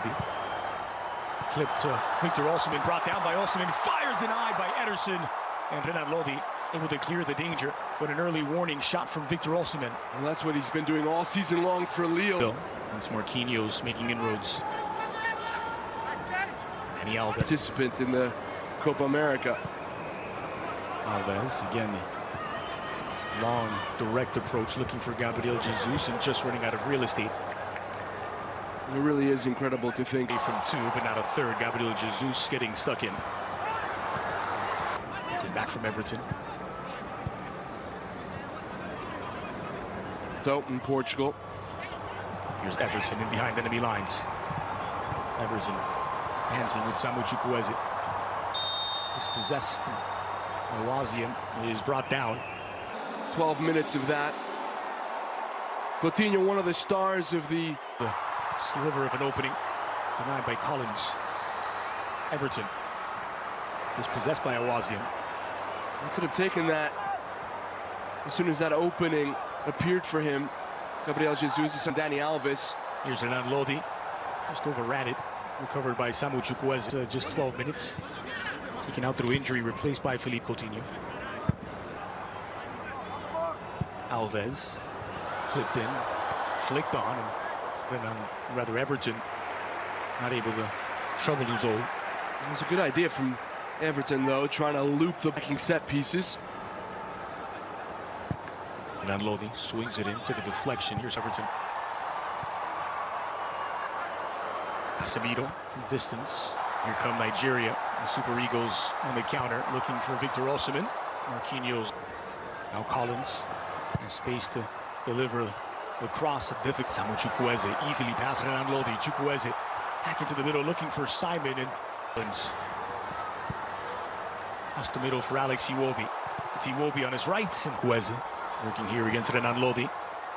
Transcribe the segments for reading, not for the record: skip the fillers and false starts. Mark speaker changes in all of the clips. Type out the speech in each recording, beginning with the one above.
Speaker 1: Iwobi. Clipped to Victor Osimhen, brought down by Osimhen, fires denied by Ederson. And Renan Lodi able to clear the danger with an early warning shot from Victor Osimhen.
Speaker 2: Well, that's what he's been doing all season long for Lille.
Speaker 1: It's Marquinhos making inroads. Dani Alves.
Speaker 2: Participant in the Copa America.
Speaker 1: Alves, again, the long, direct approach, looking for Gabriel Jesus and just running out of real estate.
Speaker 2: It really is incredible to think.
Speaker 1: From two, but not a third. Gabriel Jesus getting stuck in. It's it back from Everton.
Speaker 2: So, in Portugal.
Speaker 1: Here's Everton in behind enemy lines. Everton dancing with Samu Chukwueze. Dispossessed. Awaziem is brought down.
Speaker 2: 12 minutes of that. Coutinho, one of the stars of the
Speaker 1: sliver of an opening, denied by Collins. Everton is possessed by Awaziem.
Speaker 2: He could have taken that as soon as that opening appeared for him. Gabriel Jesus and Dani Alves.
Speaker 1: Here's Renan Lodi, just overran it. Recovered by Samu Chukwueze. Just 12 minutes. Taken out through injury, replaced by Philippe Coutinho. Alves clipped in, flicked on, and rather Everton not able to trouble Uzol.
Speaker 2: It was a good idea from Everton, though, trying to loop the backing set pieces.
Speaker 1: Renan Lodi swings it in, took a deflection. Here's Everton. Casemiro from distance. Here come Nigeria. The Super Eagles on the counter, looking for Victor Osimhen. Marquinhos. Now Collins has space to deliver the cross. Difficult. Samu Chukwueze easily past Renan Lodi. Chukwueze back into the middle, looking for Simon and that's the middle for Alex Iwobi. It's Iwobi on his right. And Chukwueze working here against Renan Lodi.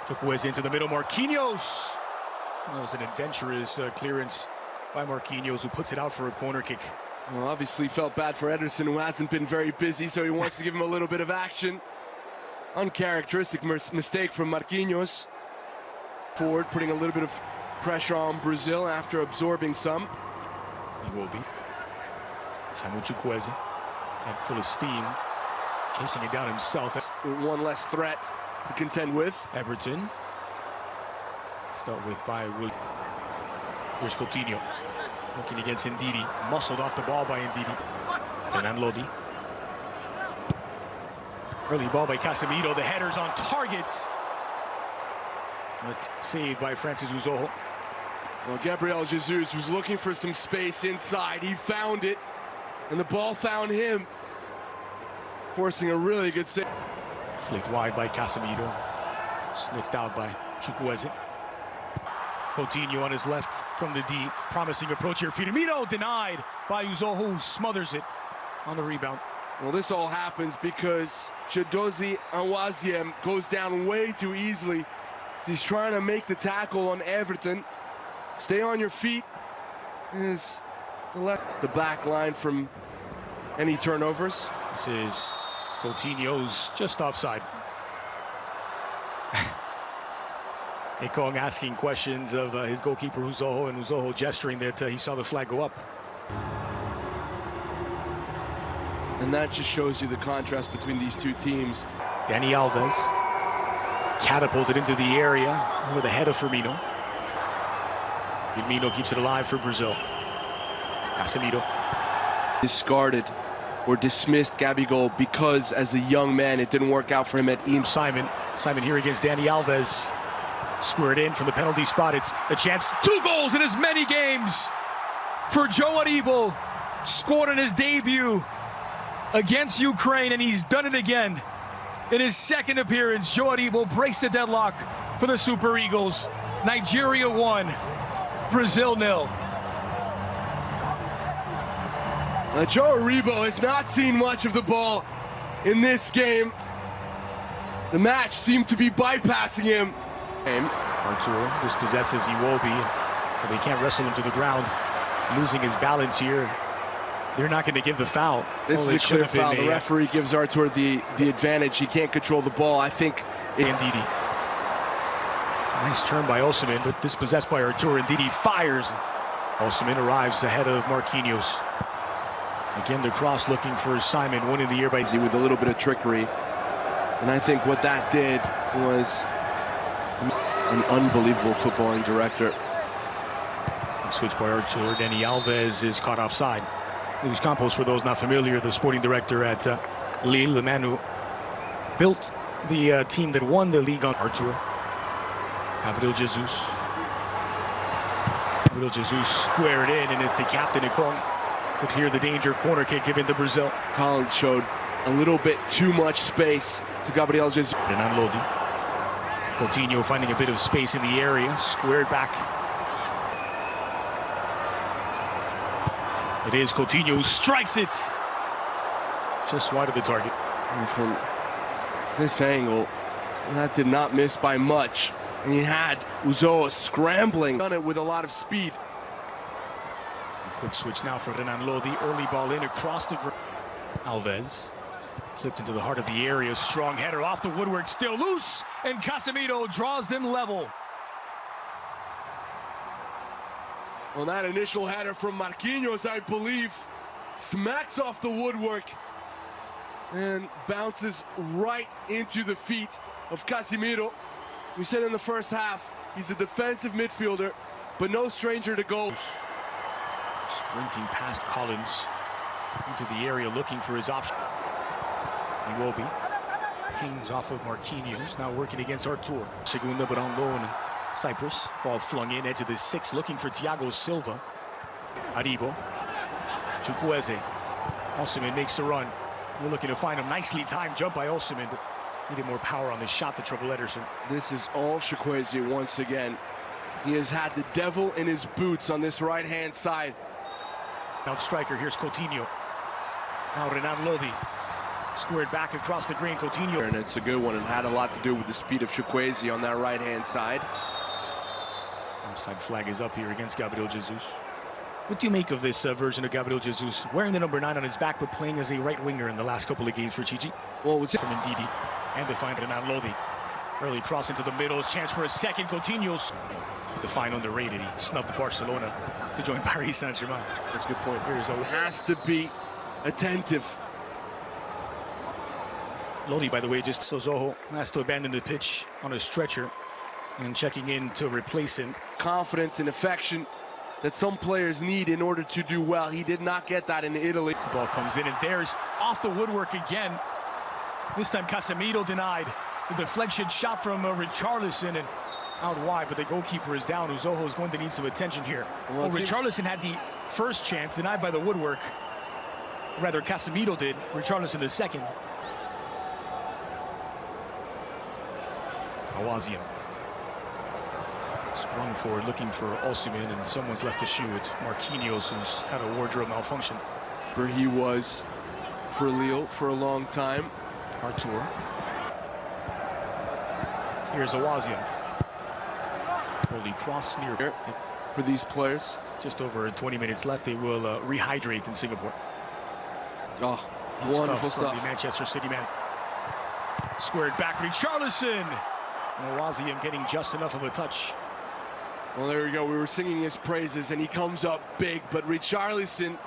Speaker 1: Chukwueze into the middle. Marquinhos. That was an adventurous clearance by Marquinhos, who puts it out for a corner kick.
Speaker 2: Well, obviously felt bad for Ederson, who hasn't been very busy, so he wants to give him a little bit of action. Uncharacteristic mistake from Marquinhos. Forward, putting a little bit of pressure on Brazil after absorbing some.
Speaker 1: Iwobi. Samu Chukwueze at full of steam, chasing it down himself.
Speaker 2: One less threat to contend with.
Speaker 1: Everton. Start with by Will. Here's Coutinho. Working against Ndidi. Muscled off the ball by Ndidi. Renan Lodi. Early ball by Casemiro. The header's on target. But saved by Francis Uzoho.
Speaker 2: Well, Gabriel Jesus was looking for some space inside. He found it, and the ball found him, forcing a really good save.
Speaker 1: Flicked wide by Casemiro. Sniffed out by Chukwueze. Coutinho on his left from the D. Promising approach here. Firmino denied by Uzoho, who smothers it on the rebound.
Speaker 2: Well, this all happens because Chidozie Awaziem goes down way too easily. So he's trying to make the tackle on Everton. Stay on your feet. Is the back line from any turnovers.
Speaker 1: This is Coutinho's just offside. Ekong asking questions of his goalkeeper Uzoho, and Uzoho gesturing that he saw the flag go up.
Speaker 2: And that just shows you the contrast between these two teams.
Speaker 1: Dani Alves catapulted into the area over the head of Firmino. Firmino keeps it alive for Brazil. Casemiro.
Speaker 2: Discarded or dismissed Gabigol because as a young man it didn't work out for him at Eam.
Speaker 1: Simon here against Dani Alves. Squared in from the penalty spot. It's a chance. 2 goals in as many games for Joe Aribo. Scored in his debut against Ukraine, and he's done it again in his second appearance. Joe Aribo breaks the deadlock for the Super Eagles. Nigeria 1, Brazil 0.
Speaker 2: Joe Aribo has not seen much of the ball in this game. The match seemed to be bypassing him.
Speaker 1: Artur dispossesses Iwobi, and they can't wrestle him to the ground. Losing his balance here. They're not going to give the foul.
Speaker 2: This is a clear foul. The referee gives Artur the advantage. He can't control the ball. I think
Speaker 1: Ndidi. Nice turn by Osimhen, but dispossessed by Artur. Ndidi fires. Osimhen arrives ahead of Marquinhos. Again, the cross looking for Simon, winning the year by
Speaker 2: With a little bit of trickery. And I think what that did was an unbelievable footballing director.
Speaker 1: Switch by Artur. Dani Alves is caught offside. Luis Campos, for those not familiar, the sporting director at Lille, the man who built the team that won the league on Artur. Gabriel Jesus. Gabriel Jesus squared in, and it's the captain Ekong to clear the danger. Corner kick given to Brazil.
Speaker 2: Collins showed a little bit too much space to Gabriel Jesus.
Speaker 1: Renan Lodi. Coutinho finding a bit of space in the area. Squared back. It is Coutinho who strikes it. Just wide of the target.
Speaker 2: And from this angle, that did not miss by much. And he had Uzoa scrambling on it with a lot of speed.
Speaker 1: Quick switch now for Renan Lodi. Early ball in across the ground. Alves clipped into the heart of the area. Strong header off the woodwork. Still loose. And Casemiro draws them level.
Speaker 2: Well, that initial header from Marquinhos, I believe, smacks off the woodwork and bounces right into the feet of Casemiro. We said in the first half, he's a defensive midfielder, but no stranger to goals.
Speaker 1: Sprinting past Collins into the area looking for his option. Iwobi pings off of Marquinhos, now working against Artur. Segunda, but on loan in Cyprus. Ball flung in, edge of the 6, looking for Thiago Silva. Aribo. Chukwueze. Osimhen makes the run. We're looking to find him. Nicely timed jump by Osimhen, but needed more power on the shot to trouble Ederson.
Speaker 2: This is all Chukwueze once again. He has had the devil in his boots on this right-hand side.
Speaker 1: Out striker, here's Coutinho. Now Renan Lodi. Squared back across the green, Coutinho.
Speaker 2: And it's a good one and had a lot to do with the speed of Chukwueze on that right-hand side.
Speaker 1: Offside flag is up here against Gabriel Jesus. What do you make of this version of Gabriel Jesus? Wearing the number 9 on his back, but playing as a right winger in the last couple of games for Chichi.
Speaker 2: Well, what's it
Speaker 1: from Ndidi. And to find Renan Lodi. Early cross into the middle, chance for a second. Coutinho's defined underrated. He snubbed Barcelona to join Paris Saint-Germain.
Speaker 2: That's a good point.
Speaker 1: Here's a
Speaker 2: has to be attentive.
Speaker 1: Lodi, by the way, just so Zoho has to abandon the pitch on a stretcher and checking in to replace him.
Speaker 2: Confidence and affection that some players need in order to do well. He did not get that in Italy.
Speaker 1: The ball comes in, and there's off the woodwork again. This time Casemiro denied the deflection shot from Richarlison and out wide, but the goalkeeper is down. Uzoho is going to need some attention here. Well, Richarlison had the first chance denied by the woodwork. Rather, Casemiro did. Richarlison the second. Awazian sprung forward looking for Osimhen, and someone's left a shoe. It's Marquinhos who's had a wardrobe malfunction.
Speaker 2: Where he was for Lille for a long time.
Speaker 1: Artur. Here's Awazian. Holy cross near
Speaker 2: here for these players.
Speaker 1: Just over 20 minutes left. They will rehydrate in Singapore.
Speaker 2: Oh, wonderful stuff.
Speaker 1: The Manchester City man. Squared back, Richarlison. And Awazian getting just enough of a touch.
Speaker 2: Well, there we go. We were singing his praises, and he comes up big, but Richarlison